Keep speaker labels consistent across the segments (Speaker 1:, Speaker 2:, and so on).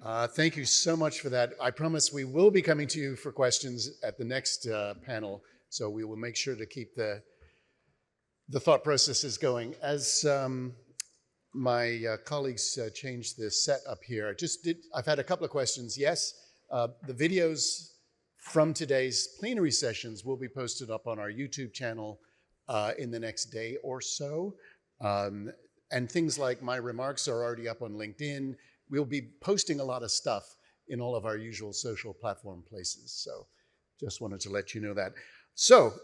Speaker 1: Thank you so much for that. I promise we will be coming to you for questions at the next panel, so we will make sure to keep the thought processes going. As my colleagues changed the set up here, I've had a couple of questions. Yes, the videos from today's plenary sessions will be posted up on our YouTube channel in the next day or so. And things like my remarks are already up on LinkedIn. We'll be posting a lot of stuff in all of our usual social platform places. So just wanted to let you know that. So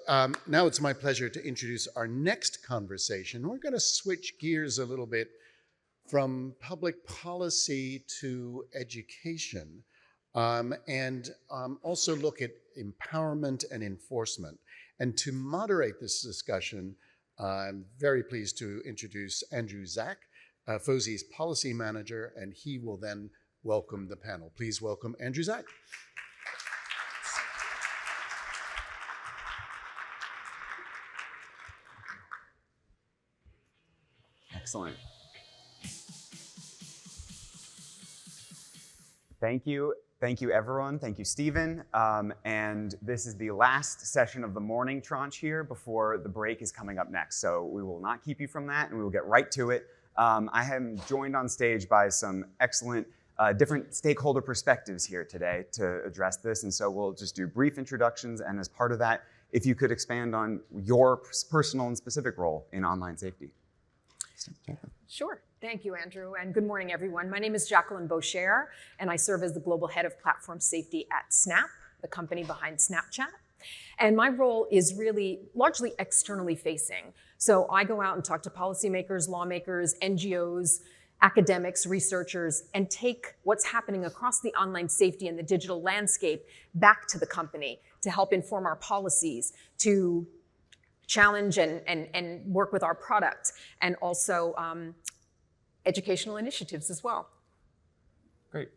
Speaker 1: now it's my pleasure to introduce our next conversation. We're going to switch gears a little bit from public policy to education and also look at empowerment and enforcement. And to moderate this discussion, I'm very pleased to introduce Andrew Zack, FOSI's policy manager, and he will then welcome the panel. Please welcome Andrew Zack.
Speaker 2: Excellent. Thank you. Thank you, everyone. Thank you, Stephen. And this is the last session of the morning tranche here before the break is coming up next. So we will not keep you from that, and we will get right to it. I am joined on stage by some excellent different stakeholder perspectives here today to address this. And so we'll just do brief introductions. And as part of that, if you could expand on your personal and specific role in online safety.
Speaker 3: Sure. Thank you, Andrew, and good morning, everyone. My name is Jacqueline Beauchere, and I serve as the Global Head of Platform Safety at Snap, the company behind Snapchat. And my role is really largely externally facing. So I go out and talk to policymakers, lawmakers, NGOs, academics, researchers, and take what's happening across the online safety and the digital landscape back to the company to help inform our policies, to challenge and work with our product, and also educational initiatives as well.
Speaker 4: Great.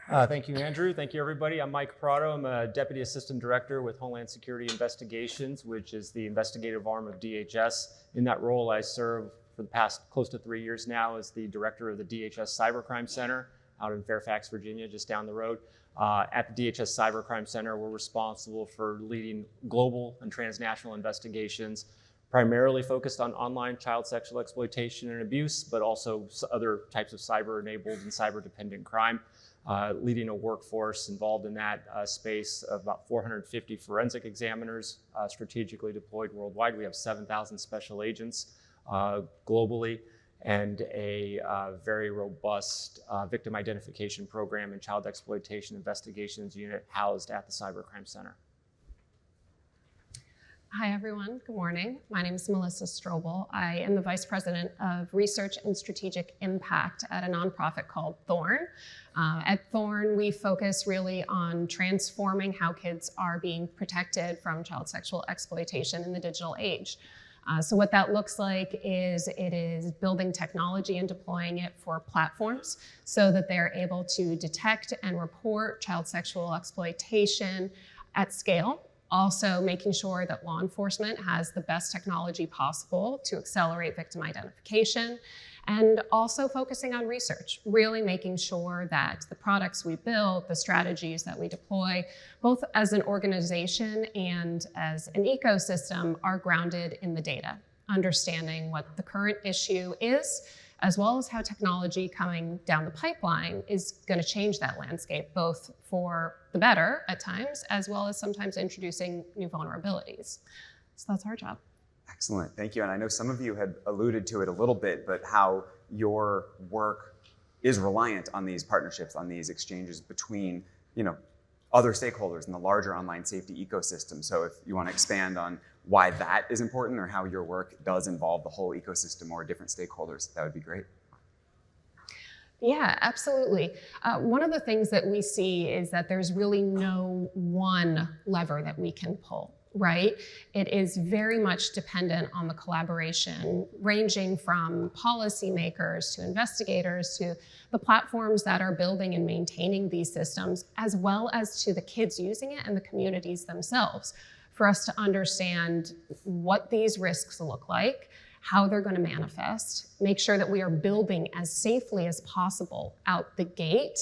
Speaker 4: Thank you, Andrew. Thank you, everybody. I'm Mike Prado. I'm a Deputy Assistant Director with Homeland Security Investigations, which is the investigative arm of DHS. In that role, I serve for the past close to 3 years now as the Director of the DHS Cyber Crimes Center out in Fairfax, Virginia, just down the road. At the DHS Cyber Crimes Center, we're responsible for leading global and transnational investigations, primarily focused on online child sexual exploitation and abuse, but also other types of cyber-enabled and cyber-dependent crime, leading a workforce involved in that space of about 450 forensic examiners strategically deployed worldwide. We have 7,000 special agents globally, and a very robust victim identification program and child exploitation investigations unit housed at the Cyber Crimes Center.
Speaker 5: Hi, everyone. Good morning. My name is Melissa Stroebel. I am the Vice President of Research and Strategic Impact at a nonprofit called Thorn. At Thorn, we focus really on transforming how kids are being protected from child sexual exploitation in the digital age. So what that looks like is it is building technology and deploying it for platforms so that they're able to detect and report child sexual exploitation at scale. Also making sure that law enforcement has the best technology possible to accelerate victim identification, and also focusing on research, really making sure that the products we build, the strategies that we deploy, both as an organization and as an ecosystem, are grounded in the data, understanding what the current issue is, as well as how technology coming down the pipeline is going to change that landscape, both for the better at times, as well as sometimes introducing new vulnerabilities. So that's our job.
Speaker 2: Excellent, thank you. And I know some of you had alluded to it a little bit, but how your work is reliant on these partnerships, on these exchanges between, other stakeholders in the larger online safety ecosystem. So if you want to expand on why that is important or how your work does involve the whole ecosystem or different stakeholders, that would be great.
Speaker 5: Yeah, absolutely. One of the things that we see is that there's really no one lever that we can pull, right? It is very much dependent on the collaboration, ranging from policymakers to investigators to the platforms that are building and maintaining these systems, as well as to the kids using it and the communities themselves, for us to understand what these risks look like, how they're going to manifest, make sure that we are building as safely as possible out the gate,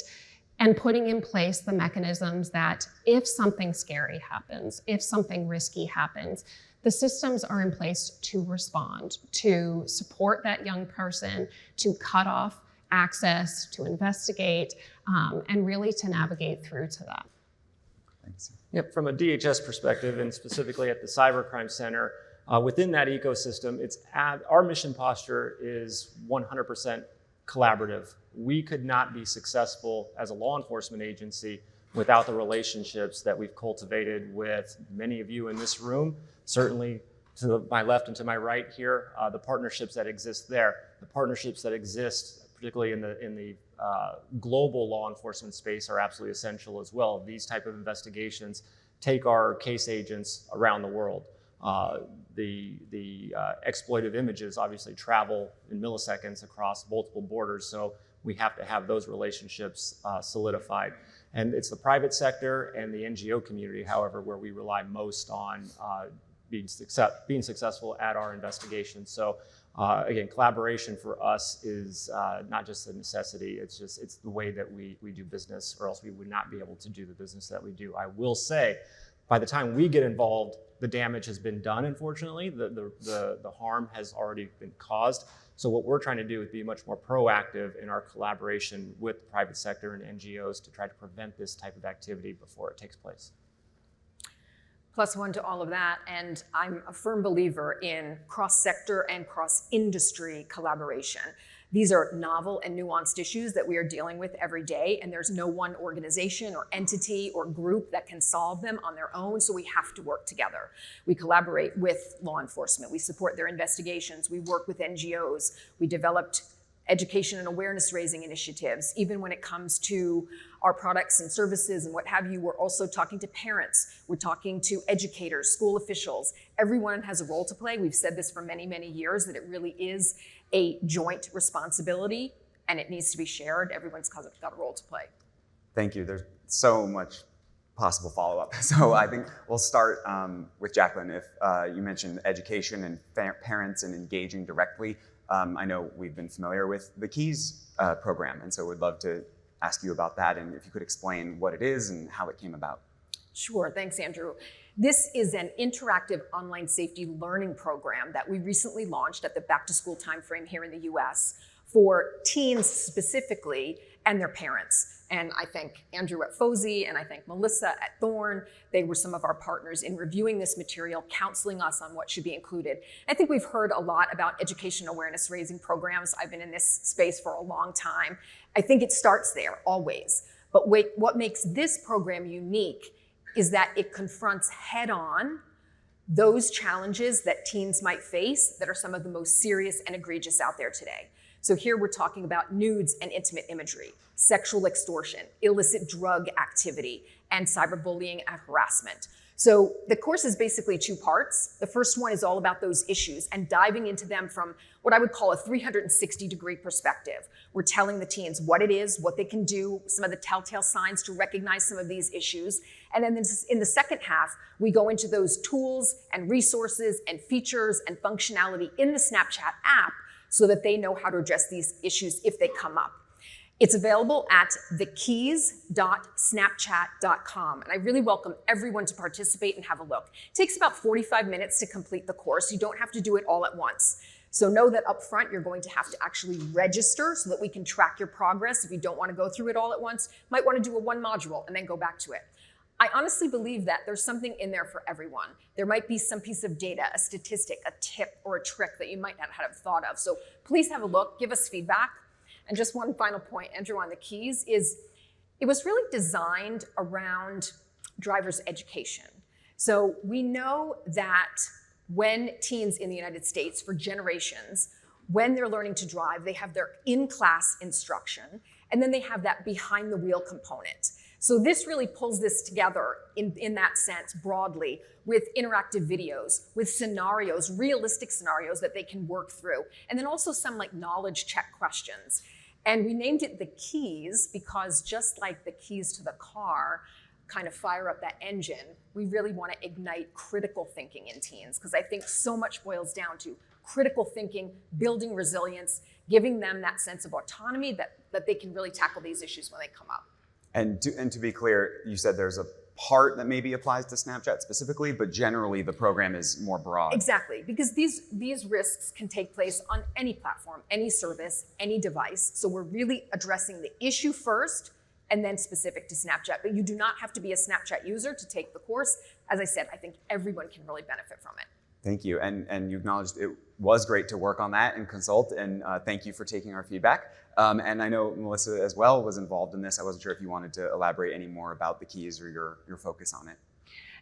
Speaker 5: and putting in place the mechanisms that if something scary happens, if something risky happens, the systems are in place to respond, to support that young person, to cut off access, to investigate, and really to navigate through to that.
Speaker 2: Thanks.
Speaker 4: Yep, from a DHS perspective, and specifically at the Cyber Crimes Center, within that ecosystem, our mission posture is 100% collaborative. We could not be successful as a law enforcement agency without the relationships that we've cultivated with many of you in this room, certainly to my left and to my right here, the partnerships that exist there, the partnerships that exist, particularly in the global law enforcement space, are absolutely essential as well. These type of investigations take our case agents around the world. The exploitive images obviously travel in milliseconds across multiple borders, so we have to have those relationships solidified. And it's the private sector and the NGO community, however, where we rely most on being successful at our investigations. So again, collaboration for us is not just a necessity, it's the way that we do business, or else we would not be able to do the business that we do. I will say, by the time we get involved, the damage has been done, unfortunately. The harm has already been caused. So what we're trying to do is be much more proactive in our collaboration with the private sector and NGOs to try to prevent this type of activity before it takes place.
Speaker 3: +1 to all of that, and I'm a firm believer in cross-sector and cross-industry collaboration. These are novel and nuanced issues that we are dealing with every day, and there's no one organization or entity or group that can solve them on their own, so we have to work together. We collaborate with law enforcement, we support their investigations, we work with NGOs, we developed education and awareness raising initiatives. Even when it comes to our products and services and what have you, we're also talking to parents, we're talking to educators, school officials. Everyone has a role to play. We've said this for many, many years, that it really is a joint responsibility and it needs to be shared. Everyone's got a role to play.
Speaker 2: Thank you. There's so much possible follow-up. So I think we'll start with Jacqueline. If you mentioned education and parents and engaging directly, I know we've been familiar with the KEYS program, and so we'd love to ask you about that, and if you could explain what it is and how it came about.
Speaker 3: Sure, thanks, Andrew. This is an interactive online safety learning program that we recently launched at the back-to-school timeframe here in the US for teens specifically and their parents. And I thank Andrew at FOSI and I thank Melissa at Thorn. They were some of our partners in reviewing this material, counseling us on what should be included. I think we've heard a lot about education awareness raising programs. I've been in this space for a long time. I think it starts there, always. But wait, what makes this program unique is that it confronts head-on those challenges that teens might face that are some of the most serious and egregious out there today. So here we're talking about nudes and intimate imagery, sexual extortion, illicit drug activity, and cyberbullying and harassment. So the course is basically two parts. The first one is all about those issues and diving into them from what I would call a 360-degree perspective. We're telling the teens what it is, what they can do, some of the telltale signs to recognize some of these issues. And then in the second half, we go into those tools and resources and features and functionality in the Snapchat app so that they know how to address these issues if they come up. It's available at thekeys.snapchat.com, and I really welcome everyone to participate and have a look. It takes about 45 minutes to complete the course. You don't have to do it all at once. So know that up front, you're going to have to actually register so that we can track your progress. If you don't want to go through it all at once, you might want to do one module and then go back to it. I honestly believe that there's something in there for everyone. There might be some piece of data, a statistic, a tip, or a trick that you might not have thought of. So please have a look, give us feedback. And just one final point, Andrew, on the keys is it was really designed around drivers' education. So we know that when teens in the United States, for generations, when they're learning to drive, they have their in-class instruction, and then they have that behind-the-wheel component. So this really pulls this together in that sense broadly with interactive videos, with scenarios, realistic scenarios that they can work through, and then also some like knowledge check questions. And we named it the keys because just like the keys to the car kind of fire up that engine, we really want to ignite critical thinking in teens because I think so much boils down to critical thinking, building resilience, giving them that sense of autonomy that they can really tackle these issues when they come up.
Speaker 2: And to be clear, you said there's a part that maybe applies to Snapchat specifically, but generally the program is more broad.
Speaker 3: Exactly, because these risks can take place on any platform, any service, any device. So we're really addressing the issue first and then specific to Snapchat. But you do not have to be a Snapchat user to take the course. As I said, I think everyone can really benefit from it.
Speaker 2: Thank you. And you acknowledged it was great to work on that and consult, and thank you for taking our feedback. And I know Melissa as well was involved in this. I wasn't sure if you wanted to elaborate any more about the keys or your focus on it.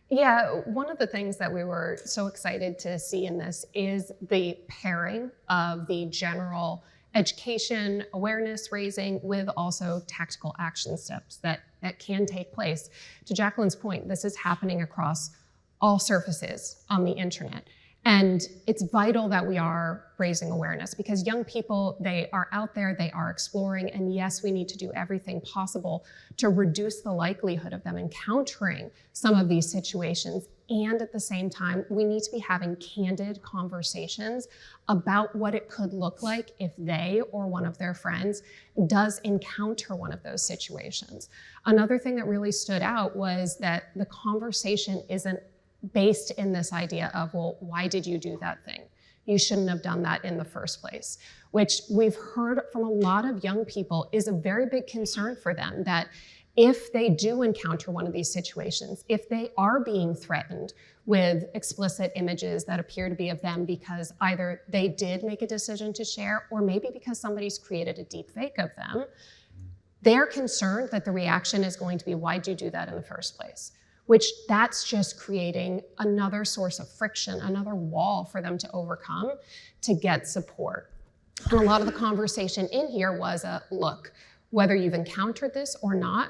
Speaker 5: Yeah, one of the things that we were so excited to see in this is the pairing of the general education, awareness raising with also tactical action steps that can take place. To Jacqueline's point, this is happening across all surfaces on the internet. And it's vital that we are raising awareness because young people, they are out there, they are exploring, and yes, we need to do everything possible to reduce the likelihood of them encountering some of these situations. And at the same time, we need to be having candid conversations about what it could look like if they or one of their friends does encounter one of those situations. Another thing that really stood out was that the conversation isn't based in this idea of, well, why did you do that thing? You shouldn't have done that in the first place, which we've heard from a lot of young people is a very big concern for them, that if they do encounter one of these situations, if they are being threatened with explicit images that appear to be of them because either they did make a decision to share or maybe because somebody's created a deep fake of them, they're concerned that the reaction is going to be, why'd you do that in the first place? Which that's just creating another source of friction, another wall for them to overcome to get support. And a lot of the conversation in here was, look, whether you've encountered this or not,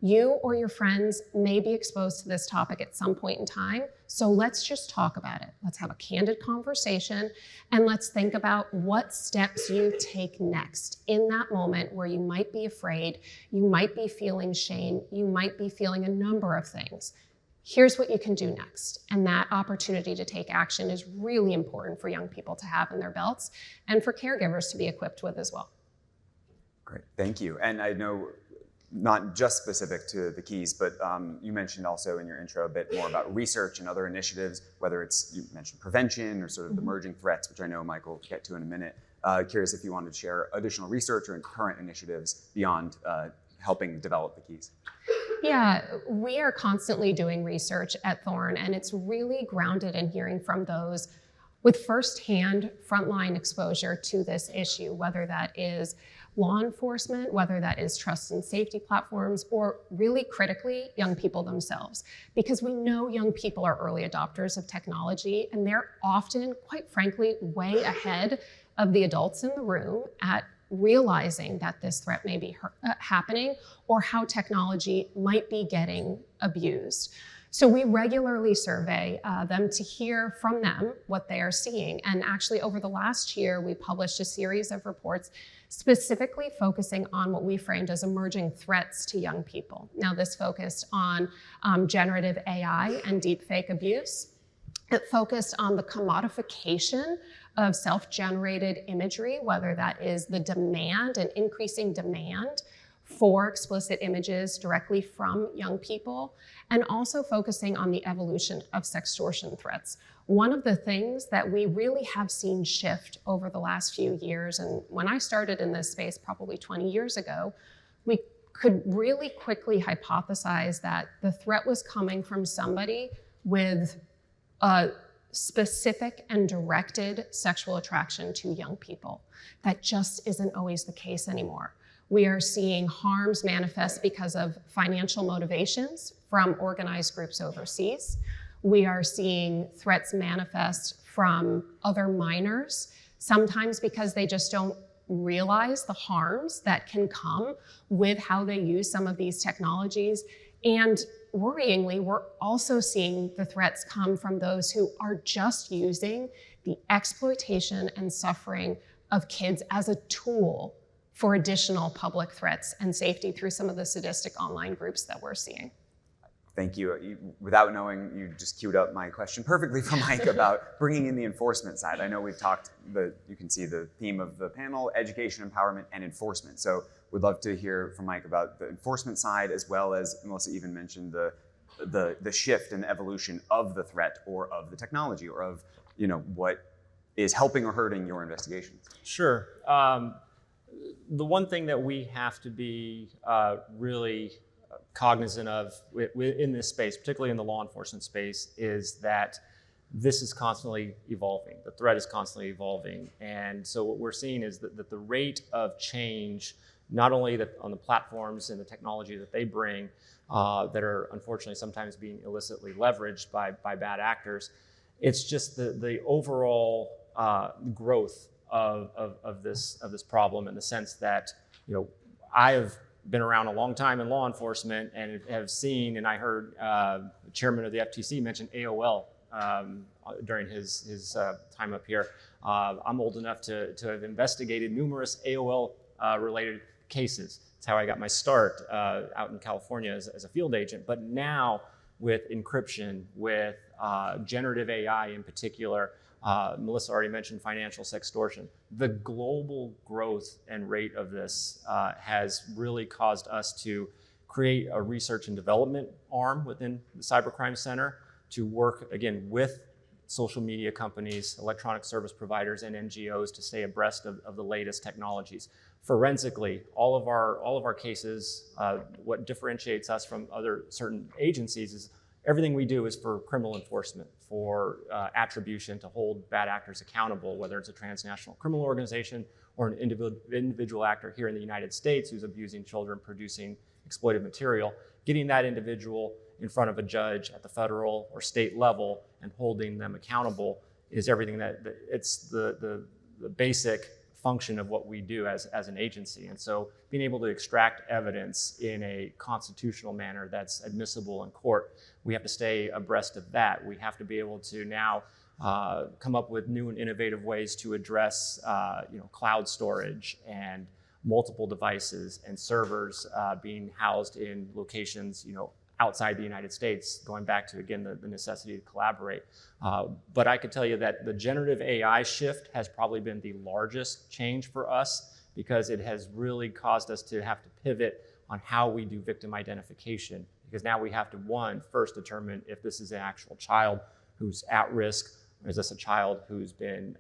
Speaker 5: you or your friends may be exposed to this topic at some point in time, so let's just talk about it. Let's have a candid conversation, and let's think about what steps you take next in that moment where you might be afraid, you might be feeling shame, you might be feeling a number of things. Here's what you can do next. And that opportunity to take action is really important for young people to have in their belts and for caregivers to be equipped with as well.
Speaker 2: Great, thank you. And I know not just specific to the keys, but you mentioned also in your intro a bit more about research and other initiatives, whether it's, you mentioned prevention or sort of the emerging threats, which I know Mike will get to in a minute. Curious if you wanted to share additional research or current initiatives beyond helping develop the keys.
Speaker 5: Yeah, we are constantly doing research at Thorn, and it's really grounded in hearing from those with firsthand frontline exposure to this issue, whether that is law enforcement, whether that is trust and safety platforms, or really critically, young people themselves. Because we know young people are early adopters of technology, and they're often, quite frankly, way ahead of the adults in the room at realizing that this threat may be happening or how technology might be getting abused. So we regularly survey them to hear from them what they are seeing. And actually over the last year, we published a series of reports specifically focusing on what we framed as emerging threats to young people. Now this focused on generative AI and deepfake abuse. It focused on the commodification of self-generated imagery, whether that is the demand and increasing demand for explicit images directly from young people, and also focusing on the evolution of sextortion threats. One of the things that we really have seen shift over the last few years, and when I started in this space probably 20 years ago, we could really quickly hypothesize that the threat was coming from somebody with a specific and directed sexual attraction to young people. That just isn't always the case anymore. We are seeing harms manifest because of financial motivations from organized groups overseas. We are seeing threats manifest from other minors, sometimes because they just don't realize the harms that can come with how they use some of these technologies. And worryingly, we're also seeing the threats come from those who are just using the exploitation and suffering of kids as a tool for additional public threats and safety through some of the sadistic online groups that we're seeing.
Speaker 2: Thank you. Without knowing, you just queued up my question perfectly for Mike about bringing in the enforcement side. I know we've talked, you can see the theme of the panel, education, empowerment, and enforcement. So we'd love to hear from Mike about the enforcement side, as well as Melissa even mentioned the shift and the evolution of the threat or of the technology or of what is helping or hurting your investigations.
Speaker 4: Sure. The one thing that we have to be really cognizant of in this space, particularly in the law enforcement space, is that this is constantly evolving. The threat is constantly evolving. And so what we're seeing is that the rate of change, not only on the platforms and the technology that they bring, that are unfortunately sometimes being illicitly leveraged by bad actors, it's just the overall growth of this problem, in the sense that, I have been around a long time in law enforcement and have seen, and I heard the chairman of the FTC mention AOL during his time up here. I'm old enough to have investigated numerous AOL related cases. That's how I got my start out in California as a field agent. But now with encryption, with generative AI in particular, Melissa already mentioned financial sextortion. The global growth and rate of this has really caused us to create a research and development arm within the Cyber Crimes Center to work, again, with social media companies, electronic service providers, and NGOs to stay abreast of the latest technologies. Forensically, all of our cases, what differentiates us from other certain agencies is everything we do is for criminal enforcement, for attribution to hold bad actors accountable, whether it's a transnational criminal organization or an individual actor here in the United States who's abusing children, producing exploitive material. Getting that individual in front of a judge at the federal or state level and holding them accountable is everything it's the basic function of what we do as an agency. And so being able to extract evidence in a constitutional manner that's admissible in court, we have to stay abreast of that. We have to be able to now come up with new and innovative ways to address cloud storage and multiple devices and servers being housed in locations outside the United States, going back to, again, the necessity to collaborate. But I could tell you that the generative AI shift has probably been the largest change for us, because it has really caused us to have to pivot on how we do victim identification. Because now we have to, first determine if this is an actual child who's at risk, or is this a child who's been,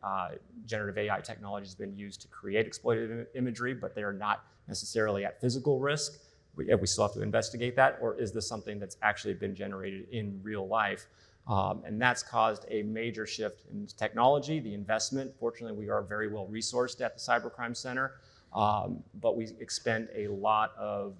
Speaker 4: generative AI technology has been used to create exploitative imagery, but they're not necessarily at physical risk. We still have to investigate that, or is this something that's actually been generated in real life? And that's caused a major shift in technology, the investment. Fortunately, we are very well resourced at the Cyber Crimes Center, but we expend a lot of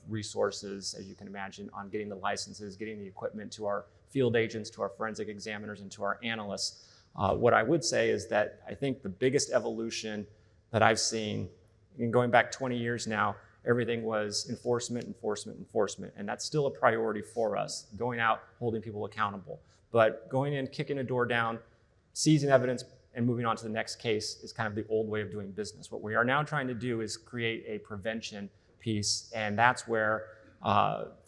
Speaker 4: resources, as you can imagine, on getting the licenses, getting the equipment to our field agents, to our forensic examiners, and to our analysts. What I would say is that I think the biggest evolution that I've seen, going back 20 years now, everything was enforcement, and that's still a priority for us, going out, holding people accountable. But going in, kicking a door down, seizing evidence, and moving on to the next case is kind of the old way of doing business. What we are now trying to do is create a prevention piece, and that's where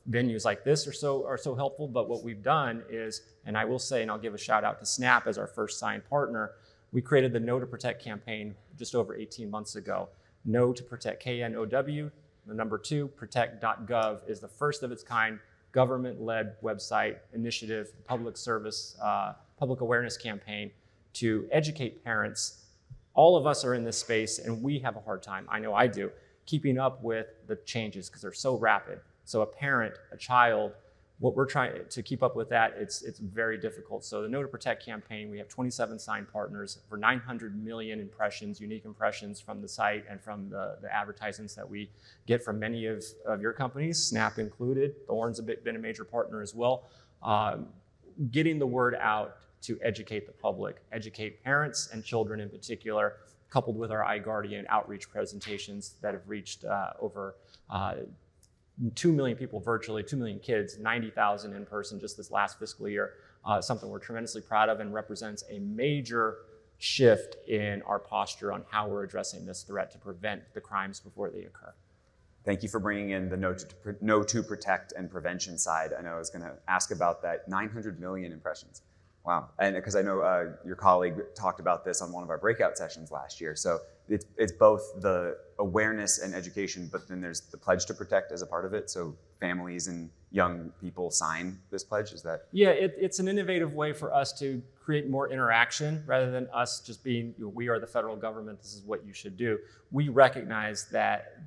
Speaker 4: venues like this are so helpful. But what we've done is, and I will say, and I'll give a shout out to Snap as our first signed partner, we created the Know to Protect campaign just over 18 months ago. Know to Protect, KNOW. The number 2, protect.gov, is the first of its kind government-led website initiative, public service, public awareness campaign to educate parents. All of us are in this space, and we have a hard time, I know I do, keeping up with the changes because they're so rapid. So a parent, a child, what we're trying to keep up with that, it's very difficult. So the Know to Protect campaign, we have 27 signed partners for 900 million impressions, unique impressions from the site and from the advertisements that we get from many of your companies, Snap included. Thorn's been a major partner as well. Getting the word out to educate the public, educate parents and children in particular, coupled with our iGuardian outreach presentations that have reached over 2 million people virtually, 2 million kids, 90,000 in person just this last fiscal year. Something we're tremendously proud of and represents a major shift in our posture on how we're addressing this threat to prevent the crimes before they occur.
Speaker 2: Thank you for bringing in the know to protect and prevention side. I know I was going to ask about that. 900 million impressions. Wow. And because I know your colleague talked about this on one of our breakout sessions last year. So it's both the awareness and education, but then there's the pledge to protect as a part of it. So families and young people sign this pledge. Is that?
Speaker 4: Yeah, it's an innovative way for us to create more interaction rather than us just being, we are the federal government, this is what you should do. We recognize that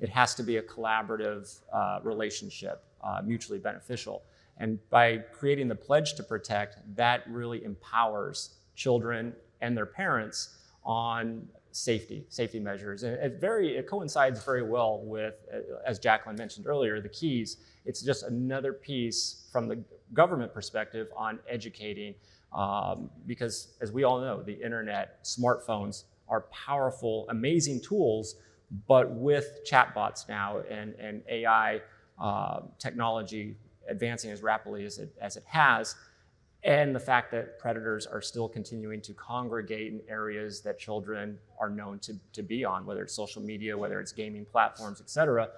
Speaker 4: it has to be a collaborative relationship, mutually beneficial. And by creating the pledge to protect, that really empowers children and their parents on safety measures. And it coincides very well with, as Jacqueline mentioned earlier, the keys. It's just another piece from the government perspective on educating, because as we all know, the internet, smartphones are powerful, amazing tools, but with chatbots now and AI technology advancing as rapidly as it has, and the fact that predators are still continuing to congregate in areas that children are known to be on, whether it's social media, whether it's gaming platforms, et cetera,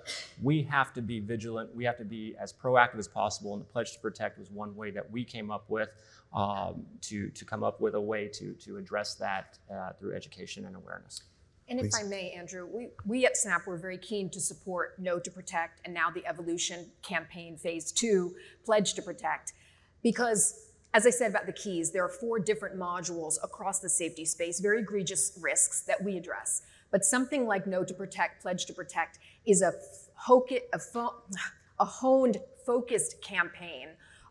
Speaker 4: we have to be vigilant. We have to be as proactive as possible, and the Pledge to Protect was one way that we came up with to come up with a way to address that through education and awareness.
Speaker 3: And if I may, Andrew, we at SNAP were very keen to support Know to Protect and now the Evolution Campaign Phase 2, Pledge to Protect, because as I said about the keys, there are 4 different modules across the safety space, very egregious risks that we address. But something like Know to Protect, Pledge to Protect is a honed, focused campaign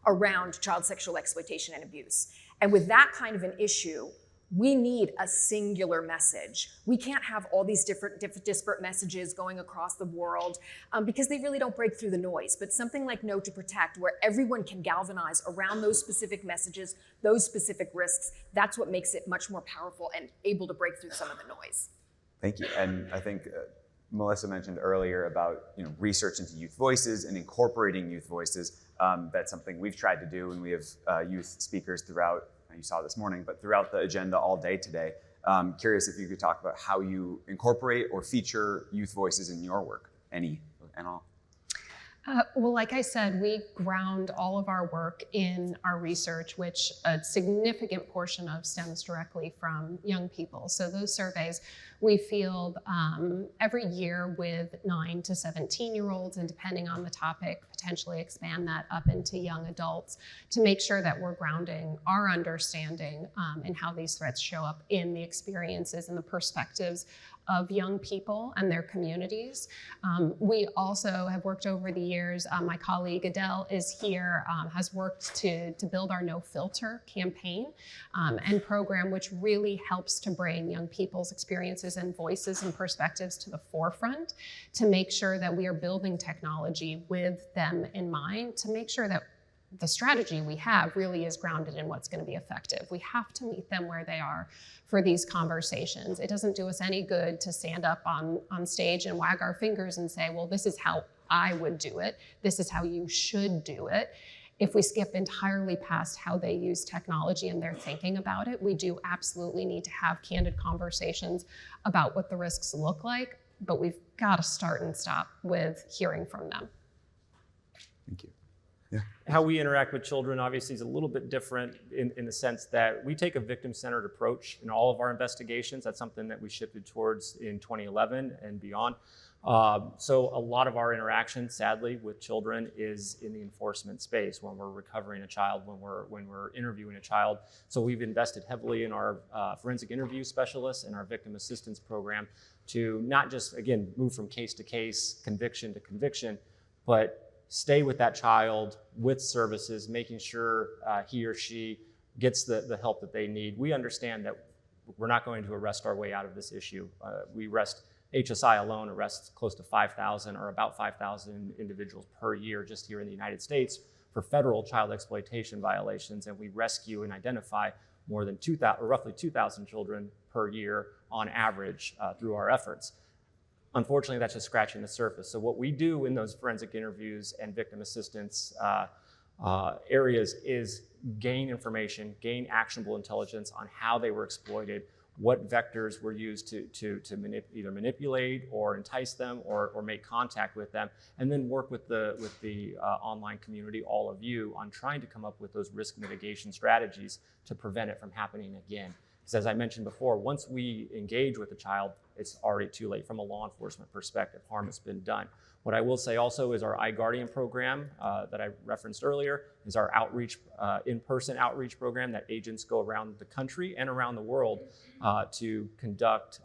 Speaker 3: around child sexual exploitation and abuse. And with that kind of an issue, we need a singular message. We can't have all these different disparate messages going across the world because they really don't break through the noise. But something like Know to Protect, where everyone can galvanize around those specific messages, those specific risks, that's what makes it much more powerful and able to break through some of the noise.
Speaker 2: Thank you. And I think Melissa mentioned earlier about research into youth voices and incorporating youth voices. That's something we've tried to do, and we have youth speakers throughout. You saw this morning, but throughout the agenda all day today. Curious if you could talk about how you incorporate or feature youth voices in your work, any and all.
Speaker 5: Well, like I said, we ground all of our work in our research, which a significant portion of stems directly from young people. So those surveys we field every year with 9 to 17-year-olds, and depending on the topic, potentially expand that up into young adults to make sure that we're grounding our understanding in how these threats show up in the experiences and the perspectives of young people and their communities. We also have worked over the years, my colleague Adele is here, has worked to build our No Filter campaign and program, which really helps to bring young people's experiences and voices and perspectives to the forefront to make sure that we are building technology with them in mind, to make sure that the strategy we have really is grounded in what's going to be effective. We have to meet them where they are for these conversations. It doesn't do us any good to stand up on stage and wag our fingers and say, well, this is how I would do it. This is how you should do it. If we skip entirely past how they use technology and they're thinking about it, we do absolutely need to have candid conversations about what the risks look like, but we've got to start and stop with hearing from them.
Speaker 2: Thank you.
Speaker 4: How we interact with children obviously is a little bit different in the sense that we take a victim-centered approach in all of our investigations. That's something that we shifted towards in 2011 and beyond. So a lot of our interaction, sadly, with children is in the enforcement space when we're recovering a child, when we're interviewing a child. So we've invested heavily in our forensic interview specialists and our victim assistance program to not just, again, move from case to case, conviction to conviction, but stay with that child with services, making sure he or she gets the help that they need. We understand that we're not going to arrest our way out of this issue. HSI alone arrests close to 5,000 or about 5,000 individuals per year just here in the United States for federal child exploitation violations, and we rescue and identify more than roughly 2,000 children per year on average through our efforts. Unfortunately, that's just scratching the surface. So what we do in those forensic interviews and victim assistance areas is gain information, gain actionable intelligence on how they were exploited, what vectors were used to either manipulate or entice them or make contact with them, and then work with the online community, all of you, on trying to come up with those risk mitigation strategies to prevent it from happening again. Because as I mentioned before, once we engage with a child, it's already too late from a law enforcement perspective. Harm has been done. What I will say also is our iGuardian program that I referenced earlier is our outreach, in-person outreach program that agents go around the country and around the world to conduct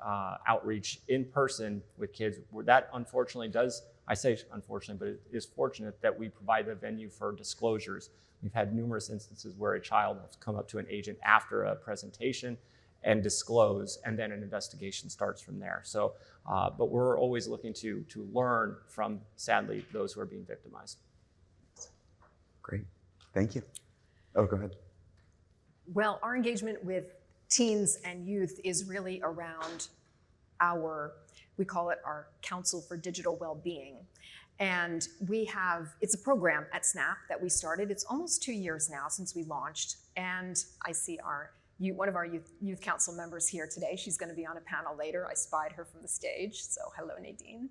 Speaker 4: outreach in person with kids. That unfortunately does, I say unfortunately, but it is fortunate that we provide the venue for disclosures. We've had numerous instances where a child has come up to an agent after a presentation and disclose, and then an investigation starts from there. So, but we're always looking to learn from, sadly, those who are being victimized.
Speaker 2: Great, thank you. Oh, go ahead.
Speaker 3: Well, our engagement with teens and youth is really around we call it our Council for Digital Wellbeing. And it's a program at SNAP that we started. It's almost 2 years now since we launched. And I see one of our youth council members here today. She's going to be on a panel later. I spied her from the stage, so hello, Nadine.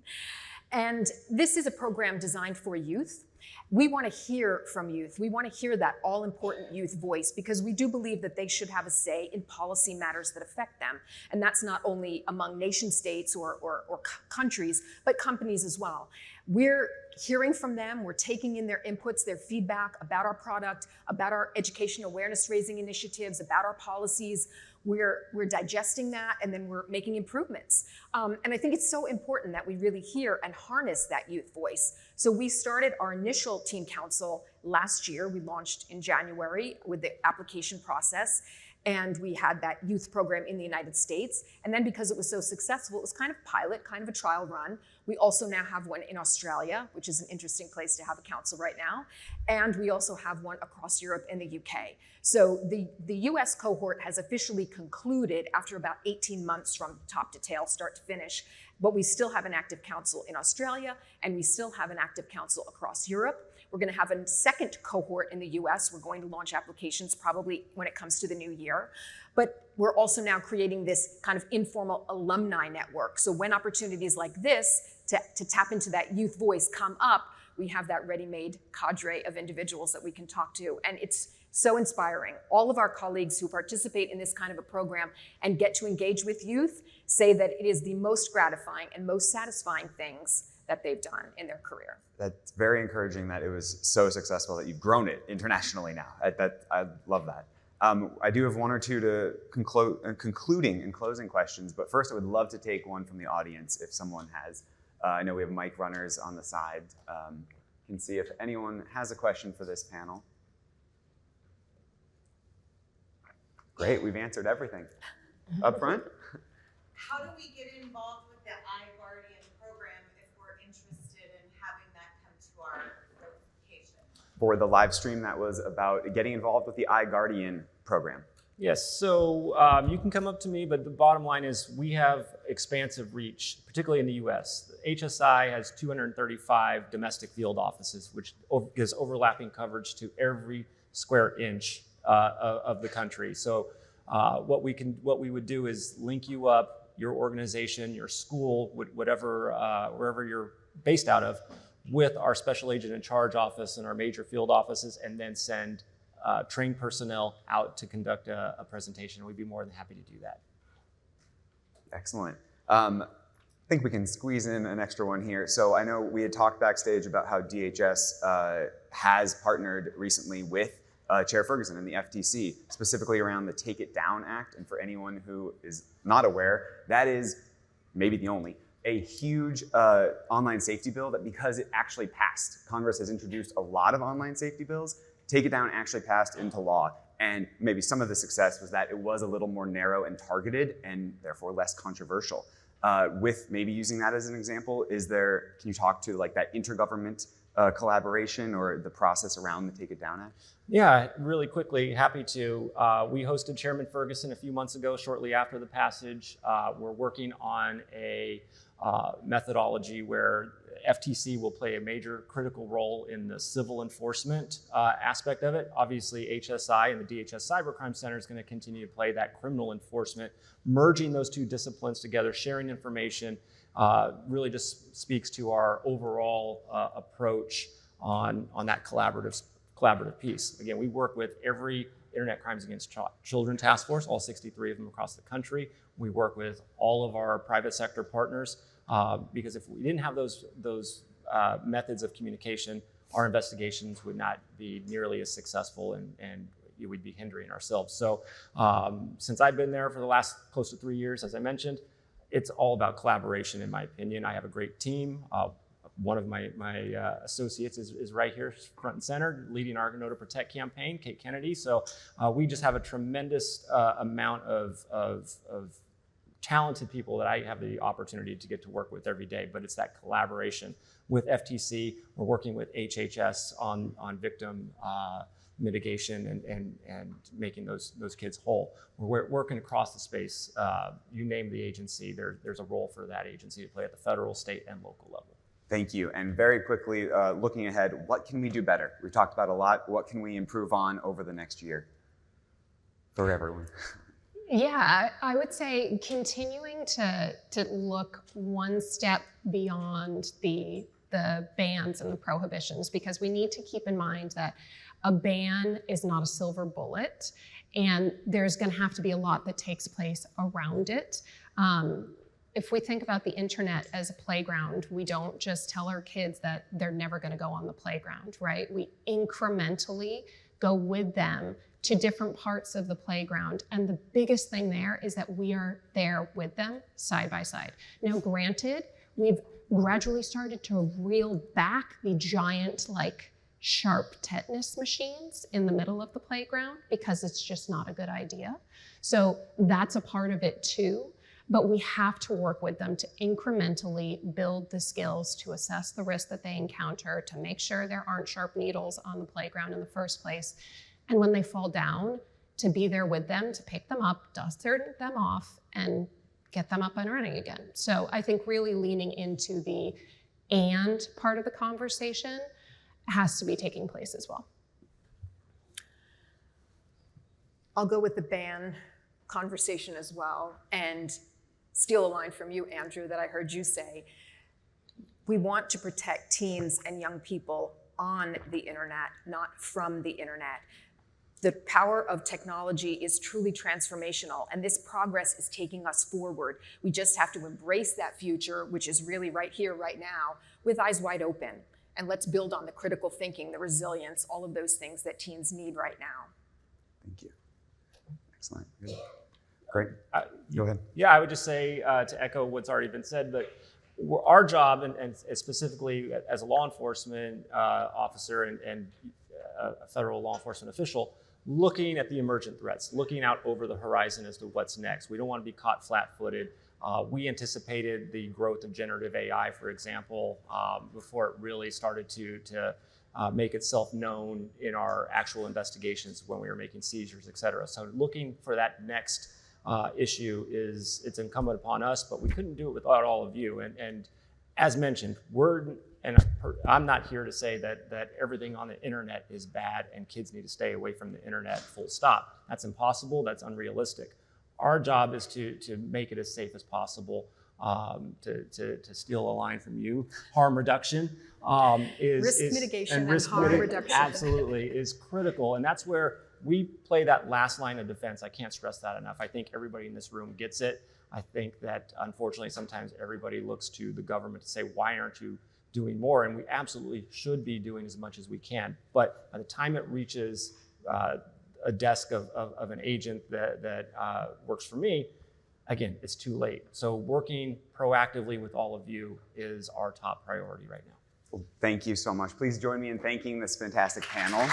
Speaker 3: And this is a program designed for youth. We want to hear from youth. We want to hear that all-important youth voice, because we do believe that they should have a say in policy matters that affect them. And that's not only among nation states or countries, but companies as well. We're hearing from them. We're taking in their inputs, their feedback about our product, about our education awareness raising initiatives, about our policies. We're digesting that, and then we're making improvements. And I think it's so important that we really hear and harness that youth voice. So we started our initial teen council last year. We launched in January with the application process. And we had that youth program in the United States. And then because it was so successful, it was kind of pilot, kind of a trial run. We also now have one in Australia, which is an interesting place to have a council right now. And we also have one across Europe and the UK. So the US cohort has officially concluded after about 18 months from top to tail, start to finish. But we still have an active council in Australia, and we still have an active council across Europe. We're going to have a second cohort in the US. We're going to launch applications probably when it comes to the new year. But we're also now creating this kind of informal alumni network. So when opportunities like this to tap into that youth voice come up, we have that ready-made cadre of individuals that we can talk to. And it's so inspiring. All of our colleagues who participate in this kind of a program and get to engage with youth say that it is the most gratifying and most satisfying things that they've done in their career.
Speaker 2: That's very encouraging that it was so successful that you've grown it internationally now. I love that. I do have one or two to concluding and closing questions, but first I would love to take one from the audience if someone has. I know we have mic runners on the side. Can see if anyone has a question for this panel. Great, we've answered everything. Up front?
Speaker 6: How do we get involved with the iGuardian program if we're interested in having that come to our notification?
Speaker 2: For the live stream that was about getting involved with the iGuardian program.
Speaker 4: Yes, so you can come up to me, but the bottom line is we have expansive reach, particularly in the US. HSI has 235 domestic field offices, which gives overlapping coverage to every square inch of the country. So what we would do is link you up, your organization, your school, whatever, wherever you're based out of, with our special agent in charge office and our major field offices, and then send trained personnel out to conduct a presentation. We'd be more than happy to do that.
Speaker 2: Excellent. I think we can squeeze in an extra one here. So I know we had talked backstage about how DHS has partnered recently with Chair Ferguson and the FTC, specifically around the Take It Down Act. And for anyone who is not aware, that is maybe the only, a huge online safety bill that, because it actually passed, Congress has introduced a lot of online safety bills. Take It Down actually passed into law. And maybe some of the success was that it was a little more narrow and targeted and therefore less controversial. With maybe using that as an example, can you talk to like that intergovernment collaboration or the process around the Take It Down Act?
Speaker 4: Yeah, really quickly, happy to. We hosted Chairman Ferguson a few months ago, shortly after the passage. We're working on a methodology where FTC will play a major critical role in the civil enforcement aspect of it. Obviously, HSI and the DHS Cyber Crimes Center is going to continue to play that criminal enforcement, merging those two disciplines together, sharing information, really just speaks to our overall approach on that collaborative piece. Again, we work with every Internet Crimes Against Children task force, all 63 of them across the country. We work with all of our private sector partners because if we didn't have those methods of communication, our investigations would not be nearly as successful and we'd be hindering ourselves. So since I've been there for the last close to 3 years, as I mentioned, it's all about collaboration, in my opinion. I have a great team. One of my associates is right here, front and center, leading our Know to Protect campaign, Kate Kennedy. So we just have a tremendous amount of talented people that I have the opportunity to get to work with every day. But it's that collaboration with FTC. We're working with HHS on victim mitigation and making those kids whole. We're working across the space. You name the agency, there's a role for that agency to play at the federal, state, and local level.
Speaker 2: Thank you. And very quickly, looking ahead, what can we do better? We've talked about a lot. What can we improve on over the next year for everyone?
Speaker 5: Yeah, I would say continuing to look one step beyond the bans and the prohibitions, because we need to keep in mind that a ban is not a silver bullet, and there's going to have to be a lot that takes place around it. If we think about the internet as a playground, we don't just tell our kids that they're never going to go on the playground, right? We incrementally go with them to different parts of the playground. And the biggest thing there is that we are there with them side by side. Now, granted, we've gradually started to reel back the giant, sharp tetanus machines in the middle of the playground because it's just not a good idea. So that's a part of it too. But we have to work with them to incrementally build the skills to assess the risk that they encounter, to make sure there aren't sharp needles on the playground in the first place. And when they fall down, to be there with them, to pick them up, dust them off, and get them up and running again. So I think really leaning into the and part of the conversation has to be taking place as well.
Speaker 3: I'll go with the ban conversation as well and steal a line from you, Andrew, that I heard you say. We want to protect teens and young people on the internet, not from the internet. The power of technology is truly transformational, and this progress is taking us forward. We just have to embrace that future, which is really right here, right now, with eyes wide open. And let's build on the critical thinking, the resilience, all of those things that teens need right now.
Speaker 2: Thank you. Excellent. Good. Great. Go ahead.
Speaker 4: Yeah, I would just say to echo what's already been said, but our job, and specifically as a law enforcement officer and a federal law enforcement official, looking at the emergent threats, looking out over the horizon as to what's next. We don't want to be caught flat-footed. We anticipated the growth of generative AI, for example, before it really started to make itself known in our actual investigations when we were making seizures, et cetera. So looking for that next issue it's incumbent upon us, but we couldn't do it without all of you. And as mentioned, I'm not here to say that everything on the internet is bad and kids need to stay away from the internet, full stop. That's impossible, that's unrealistic. Our job is to make it as safe as possible. To steal a line from you, harm reduction
Speaker 3: risk mitigation and harm reduction.
Speaker 4: Absolutely is critical, and that's where we play that last line of defense. I can't stress that enough. I think everybody in this room gets it. I think that unfortunately sometimes everybody looks to the government to say, why aren't you doing more? And we absolutely should be doing as much as we can. But by the time it reaches a desk of an agent that works for me, again, it's too late. So working proactively with all of you is our top priority right now.
Speaker 2: Well, thank you so much. Please join me in thanking this fantastic panel.